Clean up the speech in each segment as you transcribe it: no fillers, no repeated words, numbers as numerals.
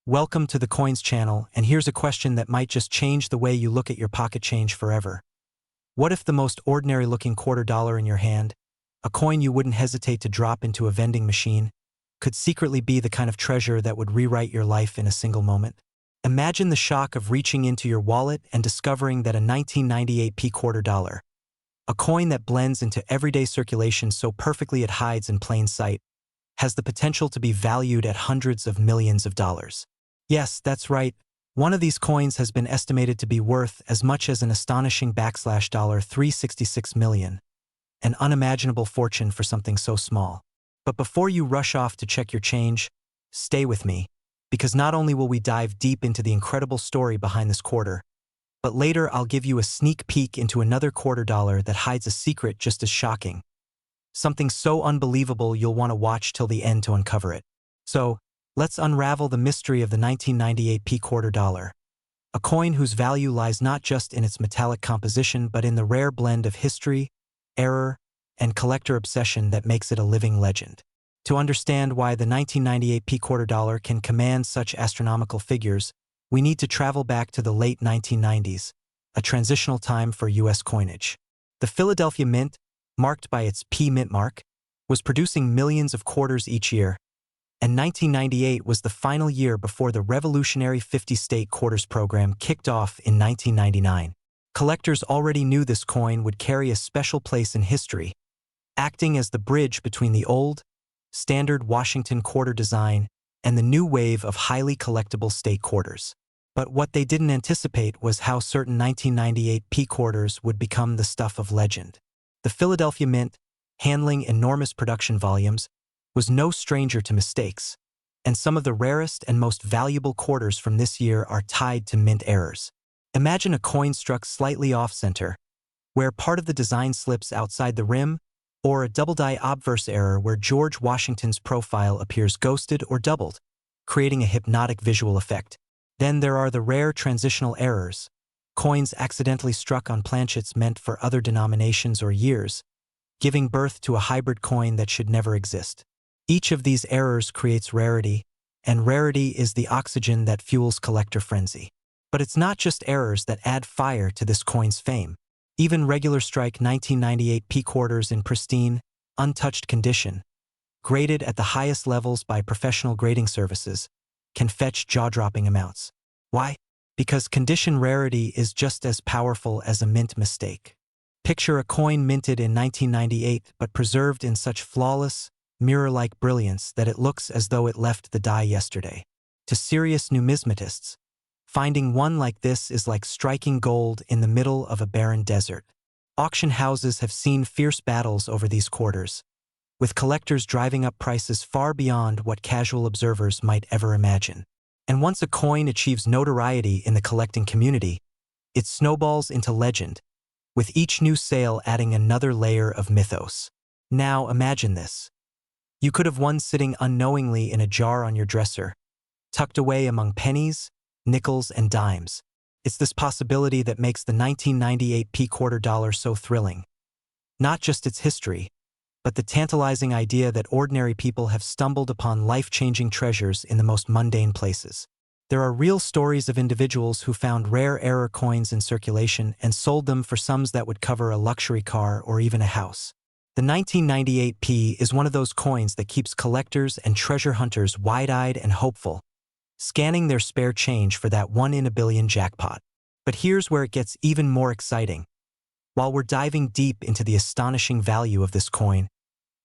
Welcome to the Coins channel, and here's a question that might just change the way you look at your pocket change forever. What if the most ordinary-looking $quarter in your hand, a coin you wouldn't hesitate to drop into a vending machine, could secretly be the kind of treasure that would rewrite your life in a single moment? Imagine the shock of reaching into your wallet and discovering that a 1998 $quarter, a coin that blends into everyday circulation so perfectly it hides in plain sight, has the potential to be valued at hundreds of millions of dollars. Yes, that's right. One of these coins has been estimated to be worth as much as an astonishing $366 million, an unimaginable fortune for something so small. But before you rush off to check your change, stay with me, because not only will we dive deep into the incredible story behind this quarter, but later I'll give you a sneak peek into another $quarter that hides a secret just as shocking. Something so unbelievable you'll want to watch till the end to uncover it. So, let's unravel the mystery of the 1998 $quarter, a coin whose value lies not just in its metallic composition but in the rare blend of history, error, and collector obsession that makes it a living legend. To understand why the 1998 $quarter can command such astronomical figures, we need to travel back to the late 1990s, a transitional time for U.S. coinage. The Philadelphia Mint, marked by its P Mint mark, was producing millions of quarters each year, and 1998 was the final year before the revolutionary 50-state quarters program kicked off in 1999. Collectors already knew this coin would carry a special place in history, acting as the bridge between the old, standard Washington quarter design and the new wave of highly collectible state quarters. But what they didn't anticipate was how certain 1998 quarters would become the stuff of legend. The Philadelphia Mint, handling enormous production volumes, was no stranger to mistakes, and some of the rarest and most valuable quarters from this year are tied to mint errors. Imagine a coin struck slightly off-center, where part of the design slips outside the rim, or a double-die obverse error where George Washington's profile appears ghosted or doubled, creating a hypnotic visual effect. Then there are the rare transitional errors, coins accidentally struck on planchets meant for other denominations or years, giving birth to a hybrid coin that should never exist. Each of these errors creates rarity, and rarity is the oxygen that fuels collector frenzy. But it's not just errors that add fire to this coin's fame. Even regular strike 1998 quarters in pristine, untouched condition, graded at the highest levels by professional grading services, can fetch jaw-dropping amounts. Why? Because condition rarity is just as powerful as a mint mistake. Picture a coin minted in 1998 but preserved in such flawless, mirror-like brilliance that it looks as though it left the die yesterday. To serious numismatists, finding one like this is like striking gold in the middle of a barren desert. Auction houses have seen fierce battles over these quarters, with collectors driving up prices far beyond what casual observers might ever imagine. And once a coin achieves notoriety in the collecting community, it snowballs into legend, with each new sale adding another layer of mythos. Now imagine this. You could have one sitting unknowingly in a jar on your dresser, tucked away among pennies, nickels, and dimes. It's this possibility that makes the 1998 $quarter so thrilling. Not just its history, but the tantalizing idea that ordinary people have stumbled upon life-changing treasures in the most mundane places. There are real stories of individuals who found rare error coins in circulation and sold them for sums that would cover a luxury car or even a house. The 1998 is one of those coins that keeps collectors and treasure hunters wide-eyed and hopeful, scanning their spare change for that 1 in a billion jackpot. But here's where it gets even more exciting. While we're diving deep into the astonishing value of this coin,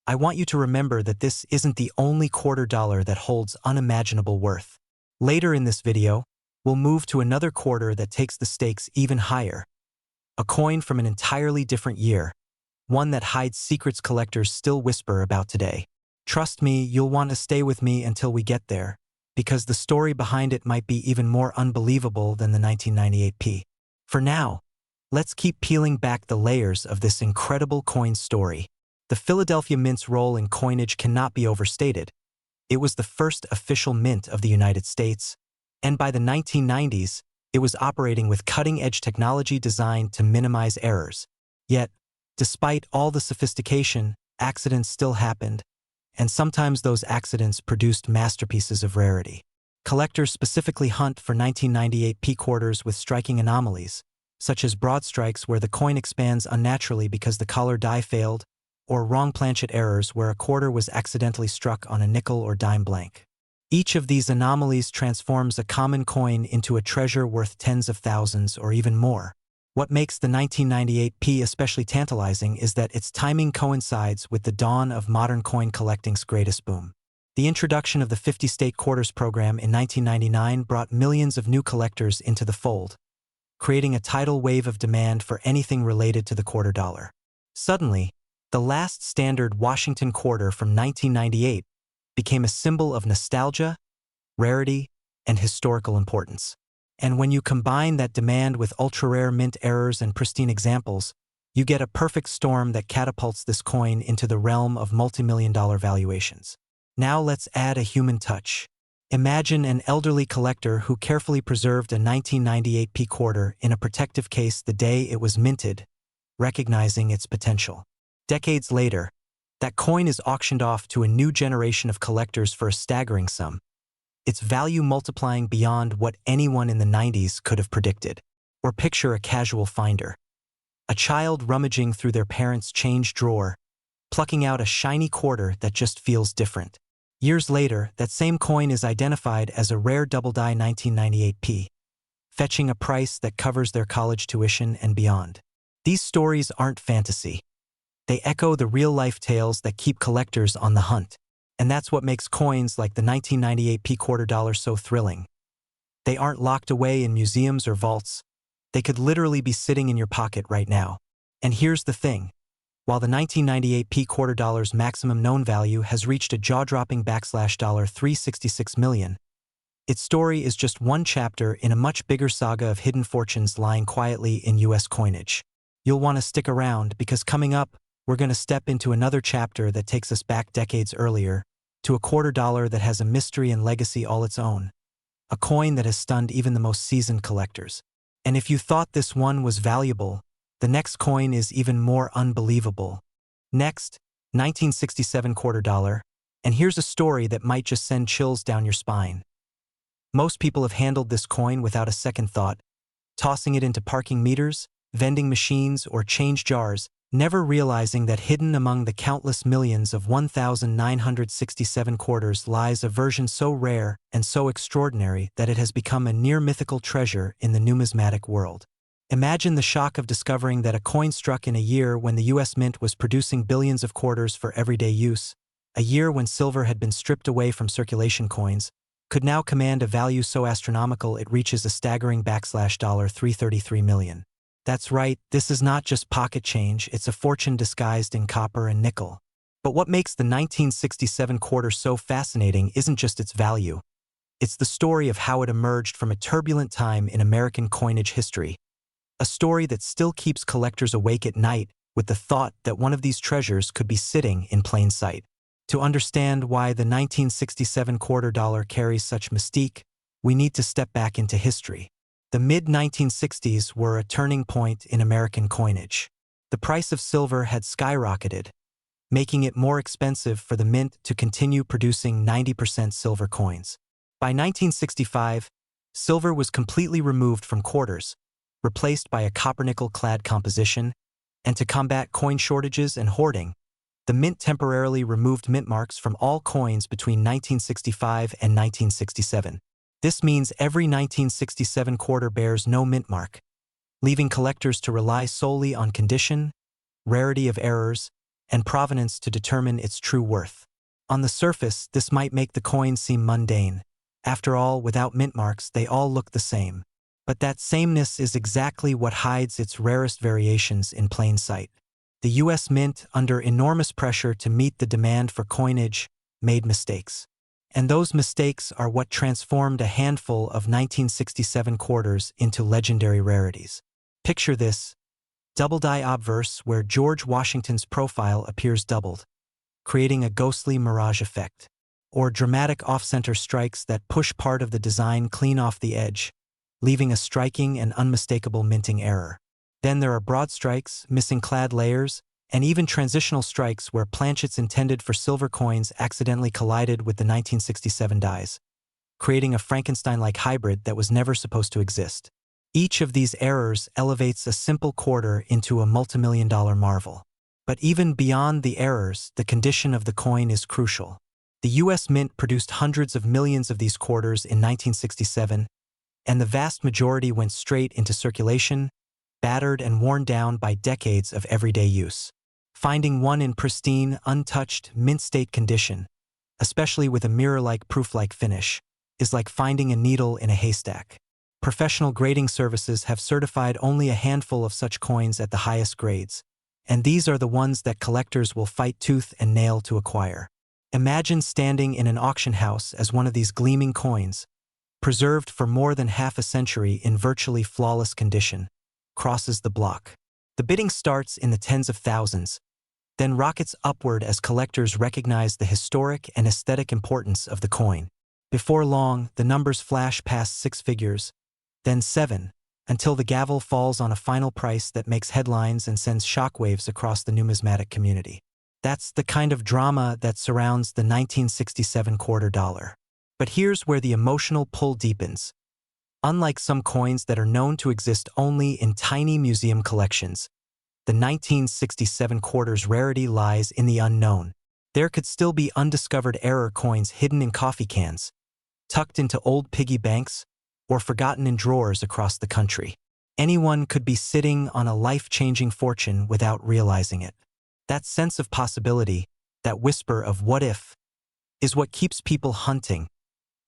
I want you to remember that this isn't the only $quarter that holds unimaginable worth. Later in this video, we'll move to another quarter that takes the stakes even higher. A coin from an entirely different year, one that hides secrets collectors still whisper about today. Trust me, you'll want to stay with me until we get there, because the story behind it might be even more unbelievable than the 1998 For now, let's keep peeling back the layers of this incredible coin story. The Philadelphia Mint's role in coinage cannot be overstated. It was the first official mint of the United States, and by the 1990s, it was operating with cutting-edge technology designed to minimize errors. Yet, despite all the sophistication, accidents still happened, and sometimes those accidents produced masterpieces of rarity. Collectors specifically hunt for 1998 P quarters with striking anomalies, such as broad strikes where the coin expands unnaturally because the color die failed, or wrong planchet errors where a quarter was accidentally struck on a nickel or dime blank. Each of these anomalies transforms a common coin into a treasure worth tens of thousands or even more. What makes the 1998 P especially tantalizing is that its timing coincides with the dawn of modern coin collecting's greatest boom. The introduction of the 50-state quarters program in 1999 brought millions of new collectors into the fold, creating a tidal wave of demand for anything related to the quarter dollar. Suddenly, the last standard Washington quarter from 1998 became a symbol of nostalgia, rarity, and historical importance. And when you combine that demand with ultra-rare mint errors and pristine examples, you get a perfect storm that catapults this coin into the realm of multi-million-dollar valuations. Now let's add a human touch. Imagine an elderly collector who carefully preserved a 1998 P quarter in a protective case the day it was minted, recognizing its potential. Decades later, that coin is auctioned off to a new generation of collectors for a staggering sum, its value multiplying beyond what anyone in the 90s could have predicted. Or picture a casual finder, a child rummaging through their parents' change drawer, plucking out a shiny quarter that just feels different. Years later, that same coin is identified as a rare double-die 1998 P, fetching a price that covers their college tuition and beyond. These stories aren't fantasy. They echo the real-life tales that keep collectors on the hunt. And that's what makes coins like the 1998 P quarter dollar so thrilling. They aren't locked away in museums or vaults. They could literally be sitting in your pocket right now. And here's the thing. While the 1998 P quarter dollar's maximum known value has reached a jaw-dropping $366 million, its story is just one chapter in a much bigger saga of hidden fortunes lying quietly in U.S. coinage. You'll want to stick around because coming up, we're going to step into another chapter that takes us back decades earlier, to a quarter dollar that has a mystery and legacy all its own. A coin that has stunned even the most seasoned collectors. And if you thought this one was valuable, the next coin is even more unbelievable. Next, 1967 quarter dollar, and here's a story that might just send chills down your spine. Most people have handled this coin without a second thought, tossing it into parking meters, vending machines, or change jars, never realizing that hidden among the countless millions of 1,967 quarters lies a version so rare and so extraordinary that it has become a near-mythical treasure in the numismatic world. Imagine the shock of discovering that a coin struck in a year when the U.S. Mint was producing billions of quarters for everyday use, a year when silver had been stripped away from circulation coins, could now command a value so astronomical it reaches a staggering $333 million. That's right, this is not just pocket change, it's a fortune disguised in copper and nickel. But what makes the 1967 quarter so fascinating isn't just its value. It's the story of how it emerged from a turbulent time in American coinage history. A story that still keeps collectors awake at night with the thought that one of these treasures could be sitting in plain sight. To understand why the 1967 quarter dollar carries such mystique, we need to step back into history. The mid-1960s were a turning point in American coinage. The price of silver had skyrocketed, making it more expensive for the mint to continue producing 90% silver coins. By 1965, silver was completely removed from quarters, replaced by a copper-nickel-clad composition, and to combat coin shortages and hoarding, the mint temporarily removed mint marks from all coins between 1965 and 1967. This means every 1967 quarter bears no mint mark, leaving collectors to rely solely on condition, rarity of errors, and provenance to determine its true worth. On the surface, this might make the coin seem mundane. After all, without mint marks, they all look the same. But that sameness is exactly what hides its rarest variations in plain sight. The U.S. Mint, under enormous pressure to meet the demand for coinage, made mistakes. And those mistakes are what transformed a handful of 1967 quarters into legendary rarities. Picture this: double-die obverse where George Washington's profile appears doubled, creating a ghostly mirage effect. Or dramatic off-center strikes that push part of the design clean off the edge, leaving a striking and unmistakable minting error. Then there are broad strikes, missing clad layers, and even transitional strikes where planchets intended for silver coins accidentally collided with the 1967 dies. creating a Frankenstein-like hybrid that was never supposed to exist. Each of these errors elevates a simple quarter into a multimillion-dollar marvel. But even beyond the errors, the condition of the coin is crucial. The U.S. Mint produced hundreds of millions of these quarters in 1967, and the vast majority went straight into circulation, battered and worn down by decades of everyday use. Finding one in pristine, untouched, mint-state condition, especially with a mirror-like, proof-like finish, is like finding a needle in a haystack. Professional grading services have certified only a handful of such coins at the highest grades, and these are the ones that collectors will fight tooth and nail to acquire. Imagine standing in an auction house as one of these gleaming coins, preserved for more than half a century in virtually flawless condition, crosses the block. The bidding starts in the tens of thousands, then rockets upward as collectors recognize the historic and aesthetic importance of the coin. Before long, the numbers flash past 6 figures, then 7, until the gavel falls on a final price that makes headlines and sends shockwaves across the numismatic community. That's the kind of drama that surrounds the 1967 quarter dollar. But here's where the emotional pull deepens. Unlike some coins that are known to exist only in tiny museum collections, the 1967 quarter's rarity lies in the unknown. There could still be undiscovered error coins hidden in coffee cans, tucked into old piggy banks, or forgotten in drawers across the country. Anyone could be sitting on a life-changing fortune without realizing it. That sense of possibility, that whisper of what if, is what keeps people hunting,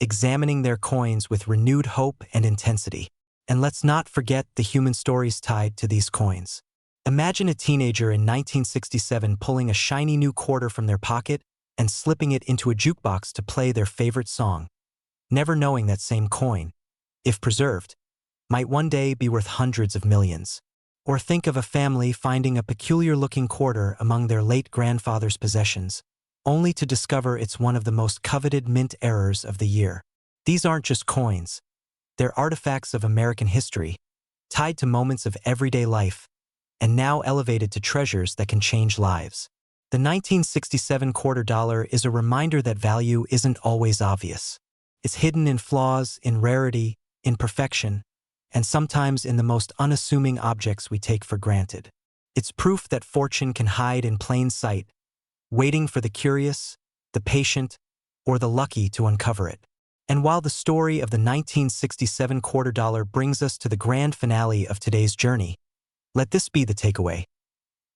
examining their coins with renewed hope and intensity. And let's not forget the human stories tied to these coins. Imagine a teenager in 1967 pulling a shiny new quarter from their pocket and slipping it into a jukebox to play their favorite song, never knowing that same coin, if preserved, might one day be worth hundreds of millions. Or think of a family finding a peculiar-looking quarter among their late grandfather's possessions, only to discover it's one of the most coveted mint errors of the year. These aren't just coins. They're artifacts of American history, tied to moments of everyday life, and now elevated to treasures that can change lives. The 1967 quarter dollar is a reminder that value isn't always obvious. It's hidden in flaws, in rarity, in perfection, and sometimes in the most unassuming objects we take for granted. It's proof that fortune can hide in plain sight, waiting for the curious, the patient, or the lucky to uncover it. And while the story of the 1967 quarter dollar brings us to the grand finale of today's journey, let this be the takeaway.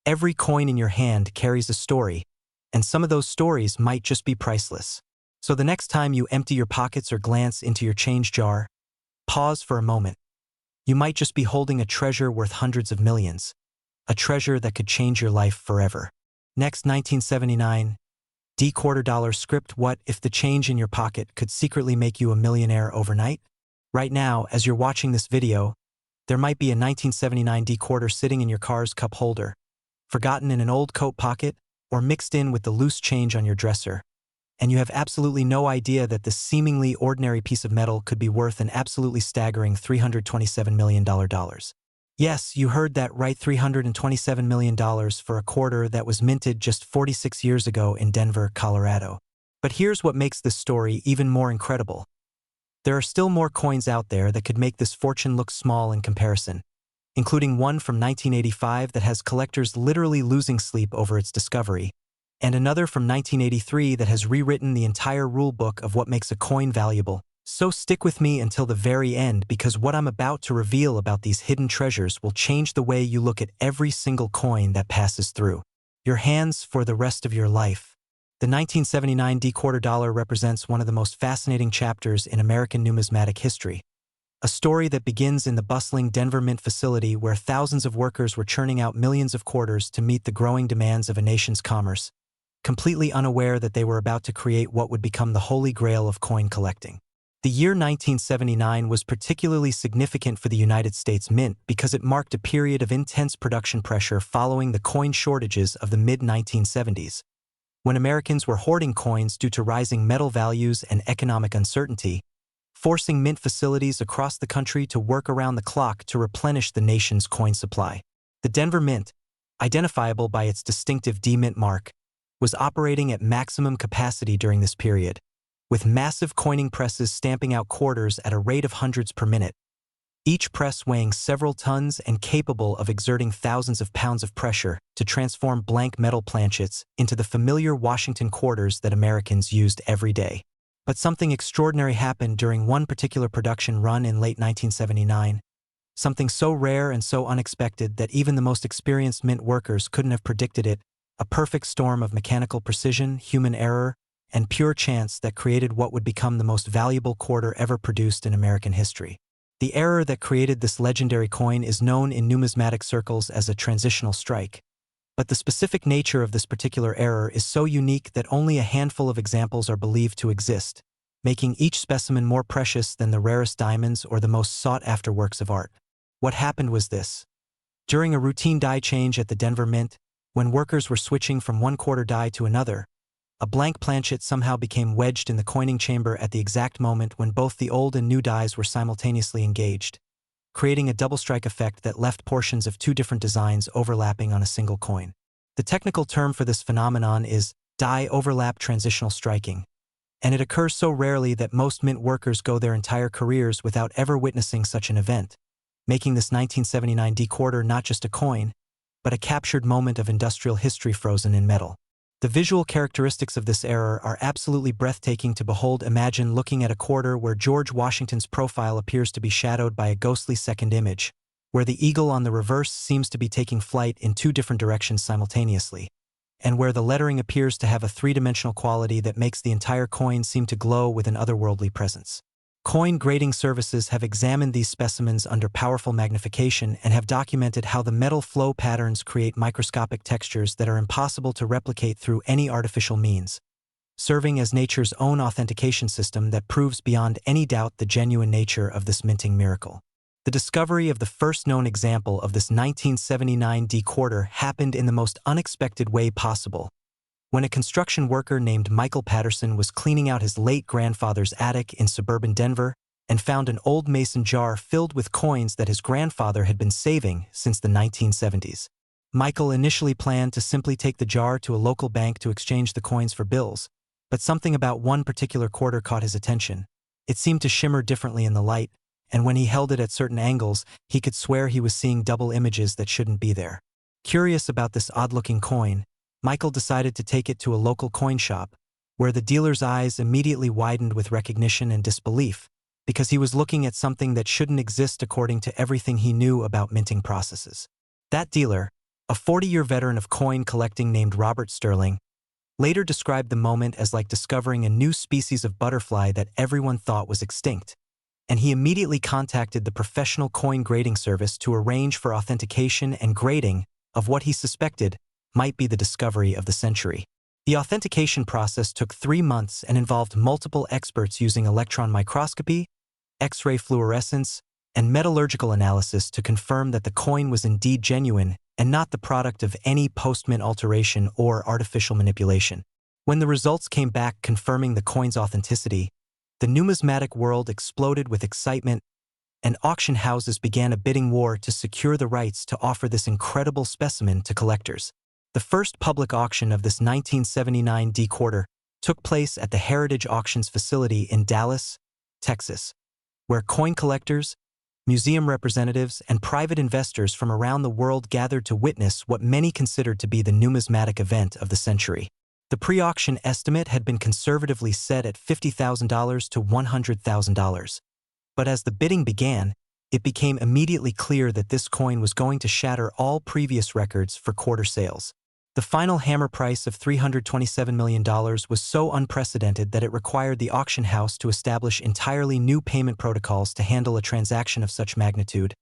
Every coin in your hand carries a story, and some of those stories might just be priceless. So the next time you empty your pockets or glance into your change jar, pause for a moment. You might just be holding a treasure worth hundreds of millions, a treasure that could change your life forever. Next, 1979, D quarter dollar script. What if the change in your pocket could secretly make you a millionaire overnight? Right now, as you're watching this video, there might be a 1979 D quarter sitting in your car's cup holder, forgotten in an old coat pocket, or mixed in with the loose change on your dresser. And you have absolutely no idea that this seemingly ordinary piece of metal could be worth an absolutely staggering $327 million. Yes, you heard that right, $327 million for a quarter that was minted just 46 years ago in Denver, Colorado. But here's what makes this story even more incredible. There are still more coins out there that could make this fortune look small in comparison, including one from 1985 that has collectors literally losing sleep over its discovery, and another from 1983 that has rewritten the entire rulebook of what makes a coin valuable. So stick with me until the very end, because what I'm about to reveal about these hidden treasures will change the way you look at every single coin that passes through your hands for the rest of your life. The 1979 D quarter dollar represents one of the most fascinating chapters in American numismatic history. A story that begins in the bustling Denver Mint facility where thousands of workers were churning out millions of quarters to meet the growing demands of a nation's commerce, completely unaware that they were about to create what would become the holy grail of coin collecting. The year 1979 was particularly significant for the United States Mint because it marked a period of intense production pressure following the coin shortages of the mid-1970s. When Americans were hoarding coins due to rising metal values and economic uncertainty, forcing mint facilities across the country to work around the clock to replenish the nation's coin supply. The Denver Mint, identifiable by its distinctive D Mint mark, was operating at maximum capacity during this period, with massive coining presses stamping out quarters at a rate of hundreds per minute, each press weighing several tons and capable of exerting thousands of pounds of pressure to transform blank metal planchets into the familiar Washington quarters that Americans used every day. But something extraordinary happened during one particular production run in late 1979, something so rare and so unexpected that even the most experienced mint workers couldn't have predicted it, a perfect storm of mechanical precision, human error, and pure chance that created what would become the most valuable quarter ever produced in American history. The error that created this legendary coin is known in numismatic circles as a transitional strike. But the specific nature of this particular error is so unique that only a handful of examples are believed to exist, making each specimen more precious than the rarest diamonds or the most sought-after works of art. What happened was this. During a routine die change at the Denver Mint, when workers were switching from one quarter die to another, a blank planchet somehow became wedged in the coining chamber at the exact moment when both the old and new dies were simultaneously engaged, creating a double strike effect that left portions of two different designs overlapping on a single coin. The technical term for this phenomenon is die overlap transitional striking, and it occurs so rarely that most mint workers go their entire careers without ever witnessing such an event, making this 1979 D quarter not just a coin, but a captured moment of industrial history frozen in metal. The visual characteristics of this error are absolutely breathtaking to behold. Imagine looking at a quarter where George Washington's profile appears to be shadowed by a ghostly second image, where the eagle on the reverse seems to be taking flight in two different directions simultaneously, and where the lettering appears to have a three-dimensional quality that makes the entire coin seem to glow with an otherworldly presence. Coin grading services have examined these specimens under powerful magnification and have documented how the metal flow patterns create microscopic textures that are impossible to replicate through any artificial means, serving as nature's own authentication system that proves beyond any doubt the genuine nature of this minting miracle. The discovery of the first known example of this 1979 D quarter happened in the most unexpected way possible, when a construction worker named Michael Patterson was cleaning out his late grandfather's attic in suburban Denver and found an old mason jar filled with coins that his grandfather had been saving since the 1970s. Michael initially planned to simply take the jar to a local bank to exchange the coins for bills, but something about one particular quarter caught his attention. It seemed to shimmer differently in the light, and when he held it at certain angles, he could swear he was seeing double images that shouldn't be there. Curious about this odd-looking coin, Michael decided to take it to a local coin shop, where the dealer's eyes immediately widened with recognition and disbelief, because he was looking at something that shouldn't exist according to everything he knew about minting processes. That dealer, a 40-year veteran of coin collecting named Robert Sterling, later described the moment as like discovering a new species of butterfly that everyone thought was extinct, and he immediately contacted the professional coin grading service to arrange for authentication and grading of what he suspected might be the discovery of the century. The authentication process took 3 months and involved multiple experts using electron microscopy, X-ray fluorescence, and metallurgical analysis to confirm that the coin was indeed genuine and not the product of any post-mint alteration or artificial manipulation. When the results came back confirming the coin's authenticity, the numismatic world exploded with excitement, and auction houses began a bidding war to secure the rights to offer this incredible specimen to collectors. The first public auction of this 1979 D quarter took place at the Heritage Auctions facility in Dallas, Texas, where coin collectors, museum representatives, and private investors from around the world gathered to witness what many considered to be the numismatic event of the century. The pre-auction estimate had been conservatively set at $50,000 to $100,000. But as the bidding began, it became immediately clear that this coin was going to shatter all previous records for quarter sales. The final hammer price of $327 million was so unprecedented that it required the auction house to establish entirely new payment protocols to handle a transaction of such magnitude,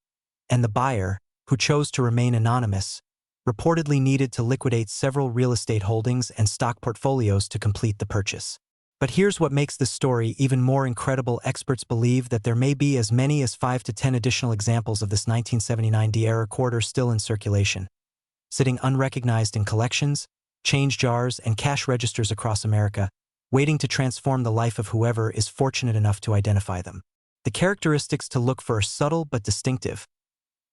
and the buyer, who chose to remain anonymous, reportedly needed to liquidate several real estate holdings and stock portfolios to complete the purchase. But here's what makes this story even more incredible. Experts believe that there may be as many as 5 to 10 additional examples of this 1979 D-era quarter still in circulation, sitting unrecognized in collections, change jars, and cash registers across America, waiting to transform the life of whoever is fortunate enough to identify them. The characteristics to look for are subtle but distinctive.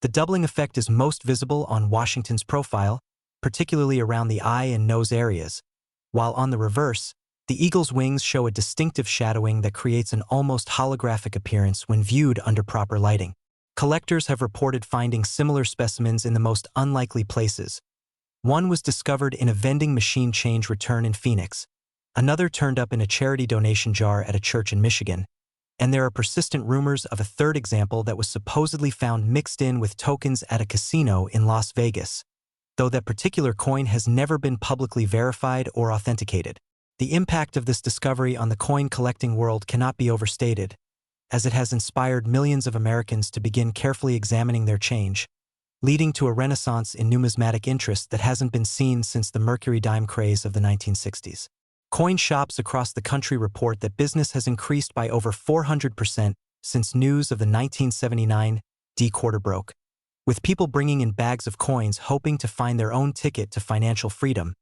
The doubling effect is most visible on Washington's profile, particularly around the eye and nose areas, while on the reverse, The eagle's wings show a distinctive shadowing that creates an almost holographic appearance when viewed under proper lighting. Collectors have reported finding similar specimens in the most unlikely places. One was discovered in a vending machine change return in Phoenix, another turned up in a charity donation jar at a church in Michigan, and there are persistent rumors of a third example that was supposedly found mixed in with tokens at a casino in Las Vegas, though that particular coin has never been publicly verified or authenticated. The impact of this discovery on the coin collecting world cannot be overstated, as it has inspired millions of Americans to begin carefully examining their change, leading to a renaissance in numismatic interest that hasn't been seen since the Mercury dime craze of the 1960s. Coin shops across the country report that business has increased by over 400% since news of the 1979 D-quarter broke, with people bringing in bags of coins hoping to find their own ticket to financial freedom.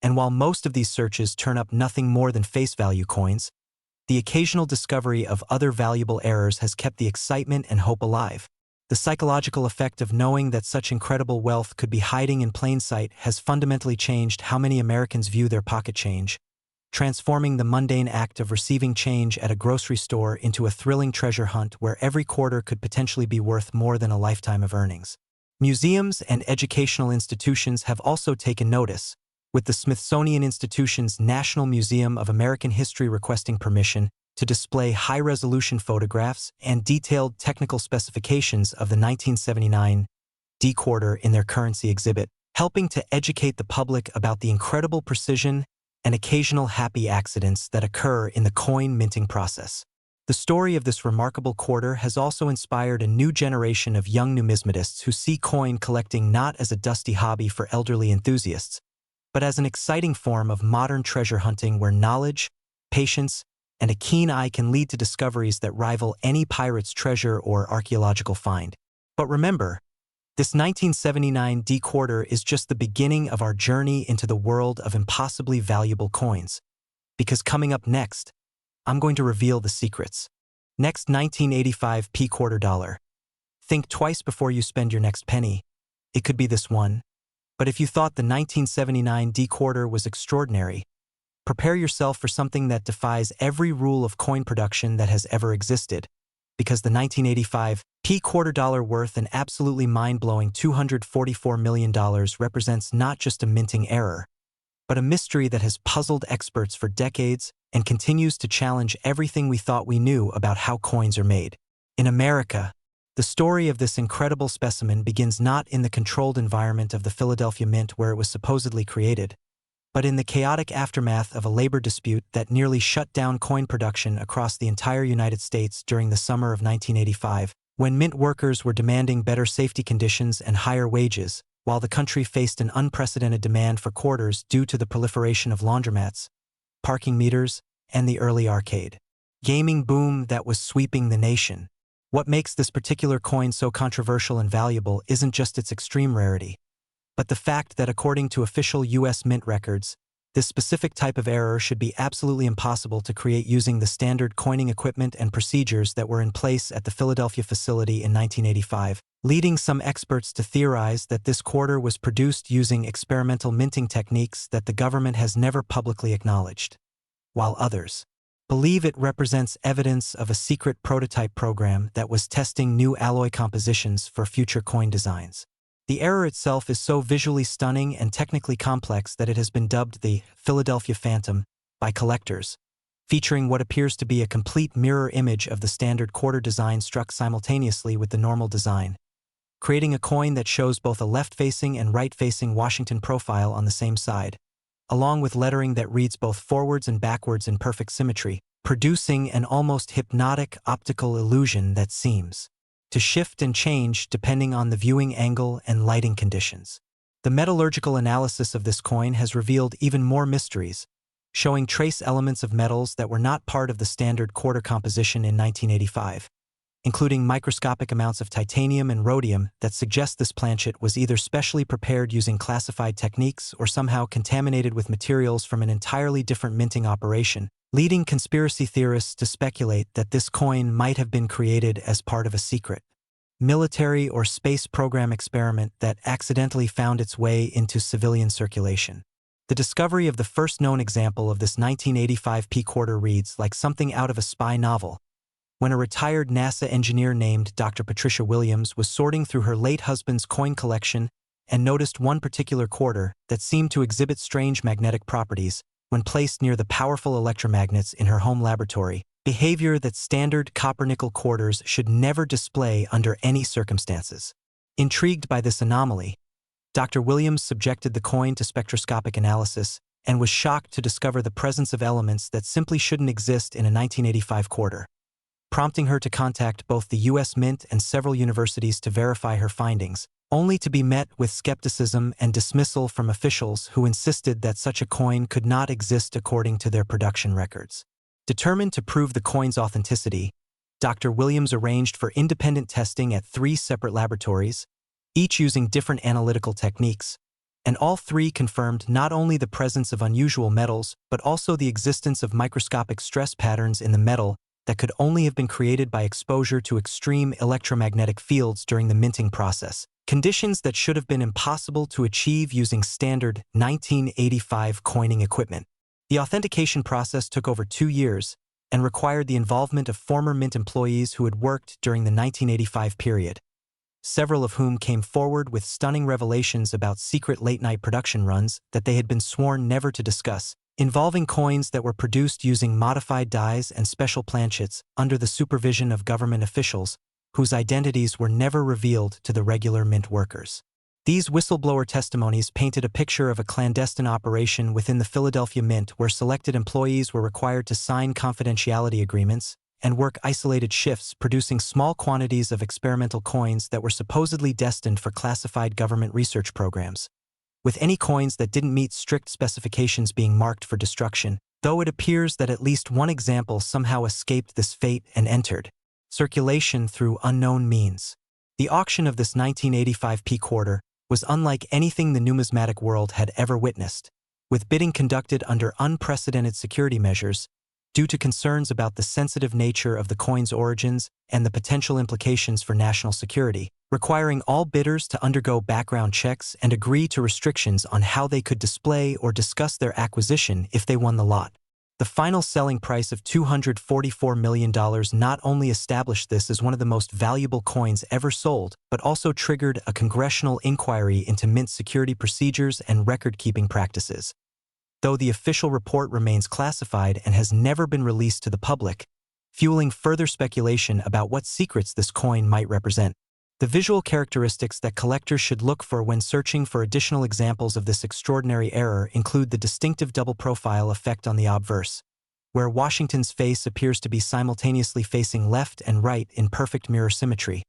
And while most of these searches turn up nothing more than face value coins, the occasional discovery of other valuable errors has kept the excitement and hope alive. The psychological effect of knowing that such incredible wealth could be hiding in plain sight has fundamentally changed how many Americans view their pocket change, transforming the mundane act of receiving change at a grocery store into a thrilling treasure hunt where every quarter could potentially be worth more than a lifetime of earnings. Museums and educational institutions have also taken notice, with the Smithsonian Institution's National Museum of American History requesting permission to display high-resolution photographs and detailed technical specifications of the 1979 D-quarter in their currency exhibit, helping to educate the public about the incredible precision and occasional happy accidents that occur in the coin minting process. The story of this remarkable quarter has also inspired a new generation of young numismatists who see coin collecting not as a dusty hobby for elderly enthusiasts, but as an exciting form of modern treasure hunting where knowledge, patience, and a keen eye can lead to discoveries that rival any pirate's treasure or archaeological find. But remember, this 1979 D-quarter is just the beginning of our journey into the world of impossibly valuable coins. Because coming up next, I'm going to reveal the secrets. Next 1985 P-quarter dollar. Think twice before you spend your next penny. It could be this one. But if you thought the 1979 D-quarter was extraordinary, prepare yourself for something that defies every rule of coin production that has ever existed, because the 1985 P-quarter dollar worth an absolutely mind-blowing $244 million represents not just a minting error, but a mystery that has puzzled experts for decades and continues to challenge everything we thought we knew about how coins are made. In America, the story of this incredible specimen begins not in the controlled environment of the Philadelphia Mint where it was supposedly created, but in the chaotic aftermath of a labor dispute that nearly shut down coin production across the entire United States during the summer of 1985, when mint workers were demanding better safety conditions and higher wages, while the country faced an unprecedented demand for quarters due to the proliferation of laundromats, parking meters, and the early arcade gaming boom that was sweeping the nation. What makes this particular coin so controversial and valuable isn't just its extreme rarity, but the fact that according to official U.S. Mint records, this specific type of error should be absolutely impossible to create using the standard coining equipment and procedures that were in place at the Philadelphia facility in 1985, leading some experts to theorize that this quarter was produced using experimental minting techniques that the government has never publicly acknowledged, while others believe it represents evidence of a secret prototype program that was testing new alloy compositions for future coin designs. The error itself is so visually stunning and technically complex that it has been dubbed the Philadelphia Phantom by collectors, featuring what appears to be a complete mirror image of the standard quarter design struck simultaneously with the normal design, creating a coin that shows both a left-facing and right-facing Washington profile on the same side, along with lettering that reads both forwards and backwards in perfect symmetry, producing an almost hypnotic optical illusion that seems to shift and change depending on the viewing angle and lighting conditions. The metallurgical analysis of this coin has revealed even more mysteries, showing trace elements of metals that were not part of the standard quarter composition in 1985, including microscopic amounts of titanium and rhodium that suggest this planchet was either specially prepared using classified techniques or somehow contaminated with materials from an entirely different minting operation, leading conspiracy theorists to speculate that this coin might have been created as part of a secret military or space program experiment that accidentally found its way into civilian circulation. The discovery of the first known example of this 1985 P quarter reads like something out of a spy novel. When a retired NASA engineer named Dr. Patricia Williams was sorting through her late husband's coin collection and noticed one particular quarter that seemed to exhibit strange magnetic properties when placed near the powerful electromagnets in her home laboratory, behavior that standard copper-nickel quarters should never display under any circumstances. Intrigued by this anomaly, Dr. Williams subjected the coin to spectroscopic analysis and was shocked to discover the presence of elements that simply shouldn't exist in a 1985 quarter, prompting her to contact both the U.S. Mint and several universities to verify her findings, only to be met with skepticism and dismissal from officials who insisted that such a coin could not exist according to their production records. Determined to prove the coin's authenticity, Dr. Williams arranged for independent testing at 3 separate laboratories, each using different analytical techniques, and all 3 confirmed not only the presence of unusual metals but also the existence of microscopic stress patterns in the metal that could only have been created by exposure to extreme electromagnetic fields during the minting process, conditions that should have been impossible to achieve using standard 1985 coining equipment. The authentication process took over 2 years and required the involvement of former Mint employees who had worked during the 1985 period, several of whom came forward with stunning revelations about secret late-night production runs that they had been sworn never to discuss, involving coins that were produced using modified dies and special planchets under the supervision of government officials whose identities were never revealed to the regular Mint workers. These whistleblower testimonies painted a picture of a clandestine operation within the Philadelphia Mint where selected employees were required to sign confidentiality agreements and work isolated shifts producing small quantities of experimental coins that were supposedly destined for classified government research programs, with any coins that didn't meet strict specifications being marked for destruction, though it appears that at least one example somehow escaped this fate and entered circulation through unknown means. The auction of this 1985 P quarter was unlike anything the numismatic world had ever witnessed, with bidding conducted under unprecedented security measures due to concerns about the sensitive nature of the coin's origins and the potential implications for national security, requiring all bidders to undergo background checks and agree to restrictions on how they could display or discuss their acquisition if they won the lot. The final selling price of $244 million not only established this as one of the most valuable coins ever sold, but also triggered a congressional inquiry into Mint security procedures and record-keeping practices. Though the official report remains classified and has never been released to the public, fueling further speculation about what secrets this coin might represent. The visual characteristics that collectors should look for when searching for additional examples of this extraordinary error include the distinctive double profile effect on the obverse, where Washington's face appears to be simultaneously facing left and right in perfect mirror symmetry,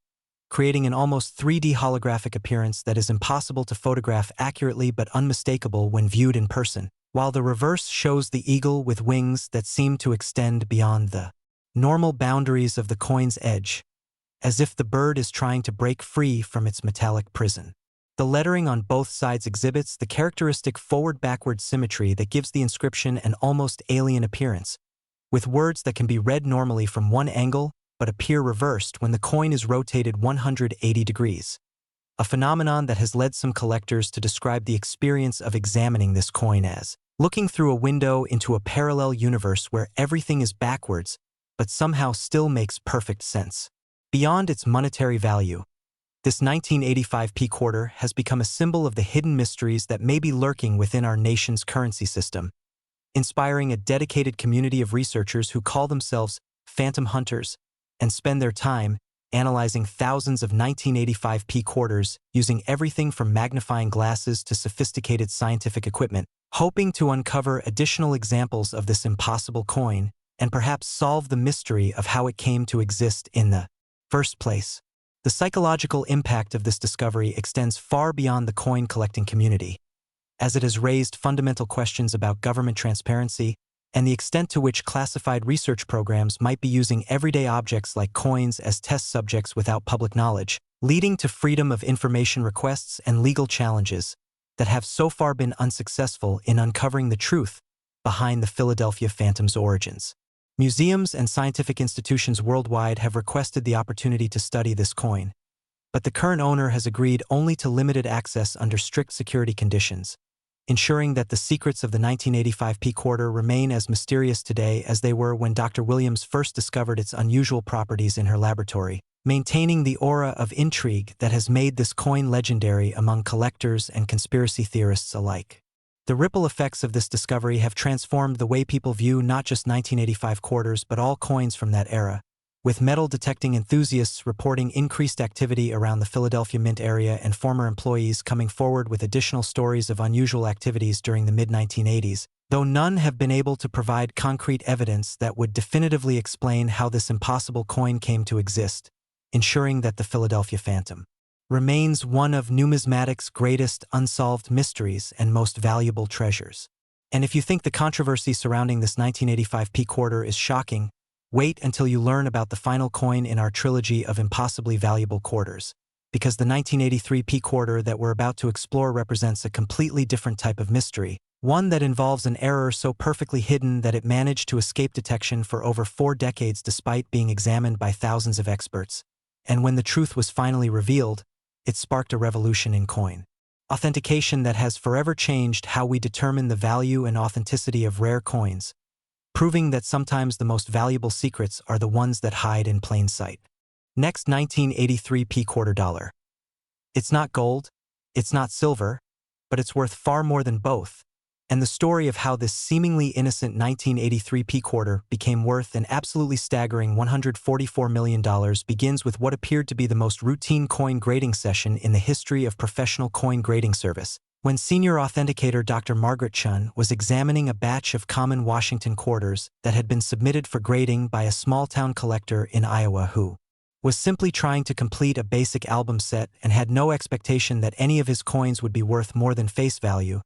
creating an almost 3D holographic appearance that is impossible to photograph accurately but unmistakable when viewed in person, while the reverse shows the eagle with wings that seem to extend beyond the normal boundaries of the coin's edge, as if the bird is trying to break free from its metallic prison. The lettering on both sides exhibits the characteristic forward-backward symmetry that gives the inscription an almost alien appearance, with words that can be read normally from one angle but appear reversed when the coin is rotated 180 degrees. A phenomenon that has led some collectors to describe the experience of examining this coin as looking through a window into a parallel universe where everything is backwards, but somehow still makes perfect sense. Beyond its monetary value, this 1985 P quarter has become a symbol of the hidden mysteries that may be lurking within our nation's currency system, inspiring a dedicated community of researchers who call themselves phantom hunters and spend their time analyzing thousands of 1985 P quarters using everything from magnifying glasses to sophisticated scientific equipment, hoping to uncover additional examples of this impossible coin and perhaps solve the mystery of how it came to exist in the first place. The psychological impact of this discovery extends far beyond the coin collecting community, as it has raised fundamental questions about government transparency and the extent to which classified research programs might be using everyday objects like coins as test subjects without public knowledge, leading to freedom of information requests and legal challenges that have so far been unsuccessful in uncovering the truth behind the Philadelphia Phantom's origins. Museums and scientific institutions worldwide have requested the opportunity to study this coin, but the current owner has agreed only to limited access under strict security conditions, ensuring that the secrets of the 1985 P quarter remain as mysterious today as they were when Dr. Williams first discovered its unusual properties in her laboratory, maintaining the aura of intrigue that has made this coin legendary among collectors and conspiracy theorists alike. The ripple effects of this discovery have transformed the way people view not just 1985 quarters but all coins from that era, with metal detecting enthusiasts reporting increased activity around the Philadelphia Mint area and former employees coming forward with additional stories of unusual activities during the mid-1980s, though none have been able to provide concrete evidence that would definitively explain how this impossible coin came to exist, ensuring that the Philadelphia Phantom remains one of numismatics' greatest unsolved mysteries and most valuable treasures. And if you think the controversy surrounding this 1985 P quarter is shocking, wait until you learn about the final coin in our trilogy of impossibly valuable quarters, because the 1983 P quarter that we're about to explore represents a completely different type of mystery, one that involves an error so perfectly hidden that it managed to escape detection for over 4 decades despite being examined by thousands of experts. And when the truth was finally revealed, it sparked a revolution in coin authentication that has forever changed how we determine the value and authenticity of rare coins, proving that sometimes the most valuable secrets are the ones that hide in plain sight. Next, 1983 P quarter dollar. It's not gold, it's not silver, but it's worth far more than both. And the story of how this seemingly innocent 1983 P quarter became worth an absolutely staggering $144 million begins with what appeared to be the most routine coin grading session in the history of professional coin grading service, when senior authenticator Dr. Margaret Chun was examining a batch of common Washington quarters that had been submitted for grading by a small-town collector in Iowa who was simply trying to complete a basic album set and had no expectation that any of his coins would be worth more than face value,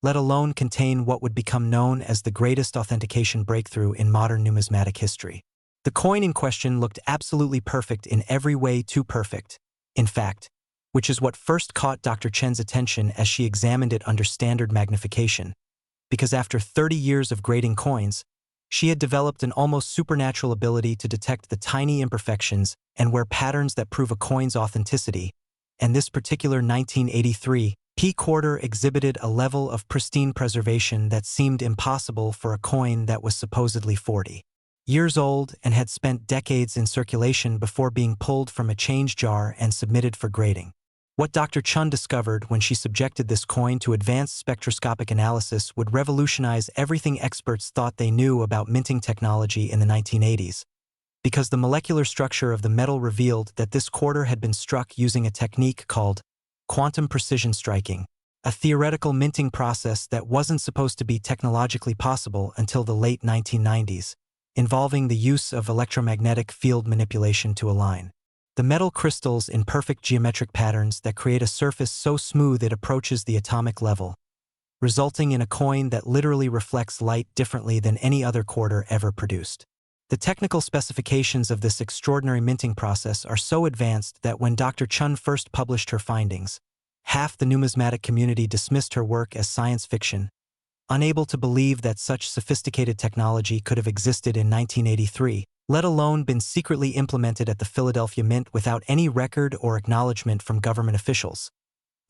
let alone contain what would become known as the greatest authentication breakthrough in modern numismatic history. The coin in question looked absolutely perfect in every way, too perfect, in fact, which is what first caught Dr. Chen's attention as she examined it under standard magnification, because after 30 years of grading coins, she had developed an almost supernatural ability to detect the tiny imperfections and wear patterns that prove a coin's authenticity, and this particular 1983 P quarter exhibited a level of pristine preservation that seemed impossible for a coin that was supposedly 40 years old and had spent decades in circulation before being pulled from a change jar and submitted for grading. What Dr. Chun discovered when she subjected this coin to advanced spectroscopic analysis would revolutionize everything experts thought they knew about minting technology in the 1980s, because the molecular structure of the metal revealed that this quarter had been struck using a technique called quantum precision striking, a theoretical minting process that wasn't supposed to be technologically possible until the late 1990s, involving the use of electromagnetic field manipulation to align the metal crystals in perfect geometric patterns that create a surface so smooth it approaches the atomic level, resulting in a coin that literally reflects light differently than any other quarter ever produced. The technical specifications of this extraordinary minting process are so advanced that when Dr. Chun first published her findings, half the numismatic community dismissed her work as science fiction, unable to believe that such sophisticated technology could have existed in 1983, let alone been secretly implemented at the Philadelphia Mint without any record or acknowledgement from government officials,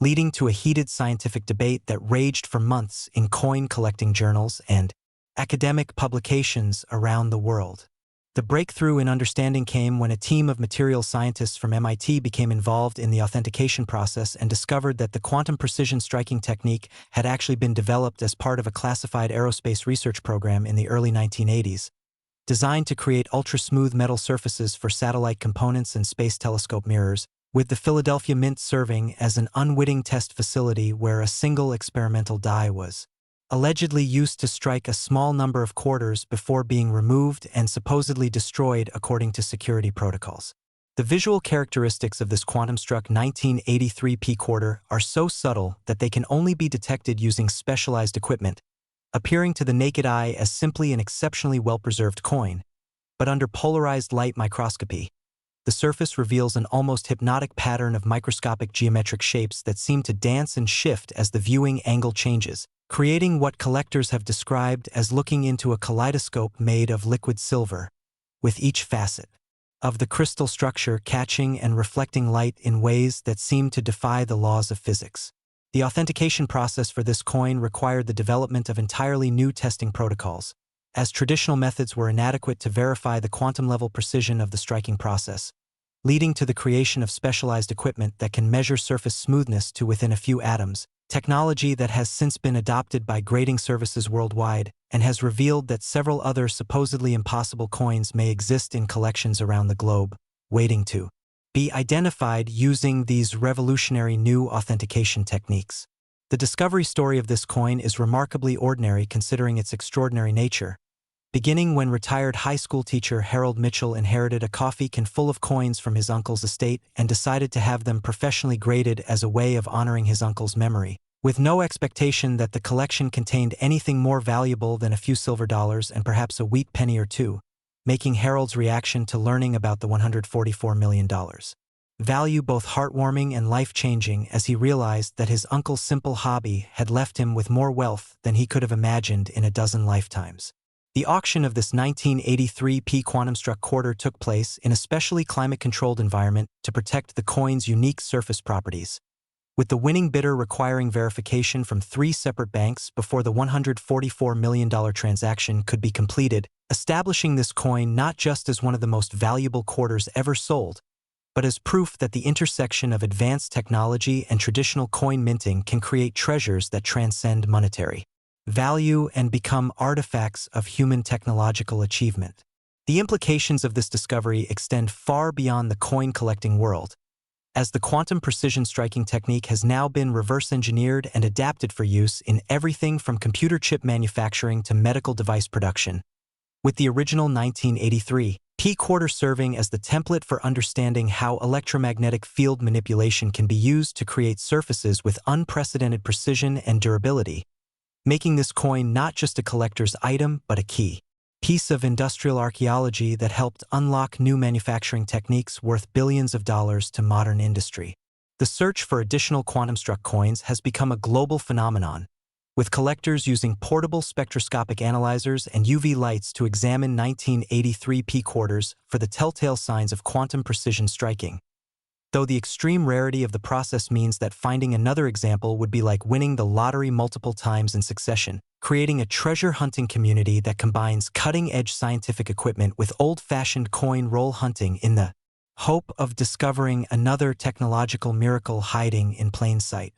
leading to a heated scientific debate that raged for months in coin collecting journals and academic publications around the world. The breakthrough in understanding came when a team of materials scientists from MIT became involved in the authentication process and discovered that the quantum precision striking technique had actually been developed as part of a classified aerospace research program in the early 1980s, designed to create ultra-smooth metal surfaces for satellite components and space telescope mirrors, with the Philadelphia Mint serving as an unwitting test facility where a single experimental die was allegedly used to strike a small number of quarters before being removed and supposedly destroyed according to security protocols. The visual characteristics of this quantum-struck 1983 P quarter are so subtle that they can only be detected using specialized equipment, appearing to the naked eye as simply an exceptionally well-preserved coin, but under polarized light microscopy, the surface reveals an almost hypnotic pattern of microscopic geometric shapes that seem to dance and shift as the viewing angle changes, creating what collectors have described as looking into a kaleidoscope made of liquid silver, with each facet of the crystal structure catching and reflecting light in ways that seem to defy the laws of physics. The authentication process for this coin required the development of entirely new testing protocols, as traditional methods were inadequate to verify the quantum-level precision of the striking process, leading to the creation of specialized equipment that can measure surface smoothness to within a few atoms, technology that has since been adopted by grading services worldwide and has revealed that several other supposedly impossible coins may exist in collections around the globe, waiting to be identified using these revolutionary new authentication techniques. The discovery story of this coin is remarkably ordinary considering its extraordinary nature, beginning when retired high school teacher Harold Mitchell inherited a coffee can full of coins from his uncle's estate and decided to have them professionally graded as a way of honoring his uncle's memory, with no expectation that the collection contained anything more valuable than a few silver dollars and perhaps a wheat penny or two, making Harold's reaction to learning about the $144 million value both heartwarming and life-changing as he realized that his uncle's simple hobby had left him with more wealth than he could have imagined in a dozen lifetimes. The auction of this 1983 quantum-struck quarter took place in a specially climate-controlled environment to protect the coin's unique surface properties, with the winning bidder requiring verification from 3 separate banks before the $144 million transaction could be completed, establishing this coin not just as one of the most valuable quarters ever sold, but as proof that the intersection of advanced technology and traditional coin minting can create treasures that transcend monetary value and become artifacts of human technological achievement. The implications of this discovery extend far beyond the coin-collecting world, as the quantum precision striking technique has now been reverse-engineered and adapted for use in everything from computer chip manufacturing to medical device production, with the original 1983 quarter serving as the template for understanding how electromagnetic field manipulation can be used to create surfaces with unprecedented precision and durability, making this coin not just a collector's item but a key piece of industrial archaeology that helped unlock new manufacturing techniques worth billions of dollars to modern industry. The search for additional quantum-struck coins has become a global phenomenon, with collectors using portable spectroscopic analyzers and UV lights to examine 1983 quarters for the telltale signs of quantum precision striking. Though the extreme rarity of the process means that finding another example would be like winning the lottery multiple times in succession, creating a treasure-hunting community that combines cutting-edge scientific equipment with old-fashioned coin roll hunting in the hope of discovering another technological miracle hiding in plain sight.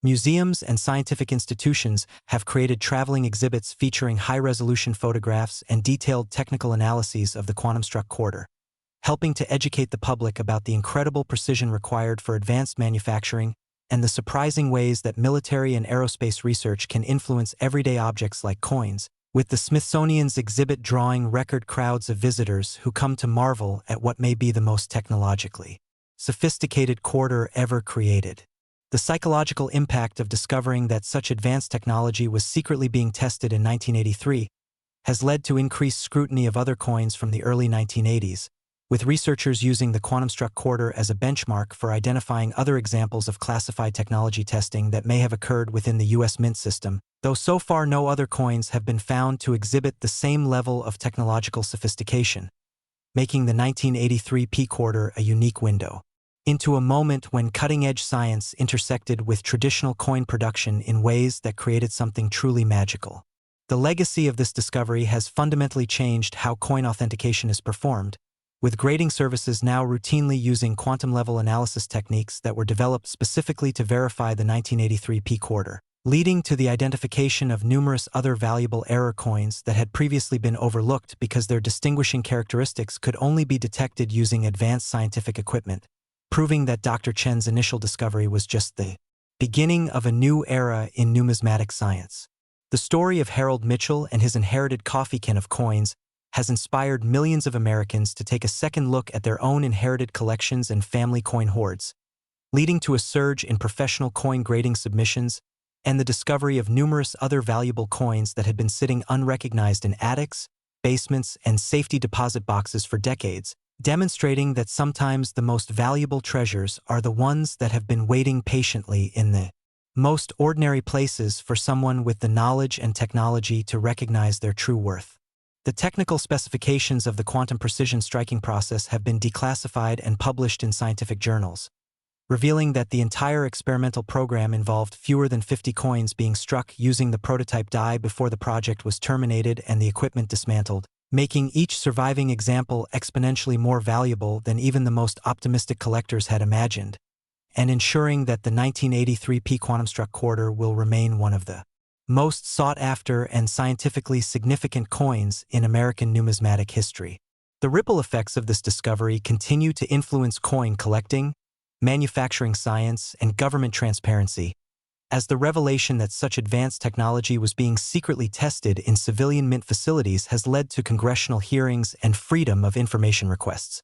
Museums and scientific institutions have created traveling exhibits featuring high-resolution photographs and detailed technical analyses of the quantum-struck quarter, helping to educate the public about the incredible precision required for advanced manufacturing and the surprising ways that military and aerospace research can influence everyday objects like coins, with the Smithsonian's exhibit drawing record crowds of visitors who come to marvel at what may be the most technologically sophisticated quarter ever created. The psychological impact of discovering that such advanced technology was secretly being tested in 1983 has led to increased scrutiny of other coins from the early 1980s, with researchers using the quantum-struck quarter as a benchmark for identifying other examples of classified technology testing that may have occurred within the U.S. Mint system, though so far no other coins have been found to exhibit the same level of technological sophistication, making the 1983 quarter a unique window into a moment when cutting-edge science intersected with traditional coin production in ways that created something truly magical. The legacy of this discovery has fundamentally changed how coin authentication is performed, with grading services now routinely using quantum-level analysis techniques that were developed specifically to verify the 1983 quarter, leading to the identification of numerous other valuable error coins that had previously been overlooked because their distinguishing characteristics could only be detected using advanced scientific equipment, proving that Dr. Chen's initial discovery was just the beginning of a new era in numismatic science. The story of Harold Mitchell and his inherited coffee can of coins has inspired millions of Americans to take a second look at their own inherited collections and family coin hoards, leading to a surge in professional coin grading submissions and the discovery of numerous other valuable coins that had been sitting unrecognized in attics, basements, and safety deposit boxes for decades, demonstrating that sometimes the most valuable treasures are the ones that have been waiting patiently in the most ordinary places for someone with the knowledge and technology to recognize their true worth. The technical specifications of the quantum precision striking process have been declassified and published in scientific journals, revealing that the entire experimental program involved fewer than 50 coins being struck using the prototype die before the project was terminated and the equipment dismantled, making each surviving example exponentially more valuable than even the most optimistic collectors had imagined, and ensuring that the 1983 P quantum struck quarter will remain one of the most sought-after and scientifically significant coins in American numismatic history. The ripple effects of this discovery continue to influence coin collecting, manufacturing science, and government transparency, as the revelation that such advanced technology was being secretly tested in civilian mint facilities has led to congressional hearings and freedom of information requests.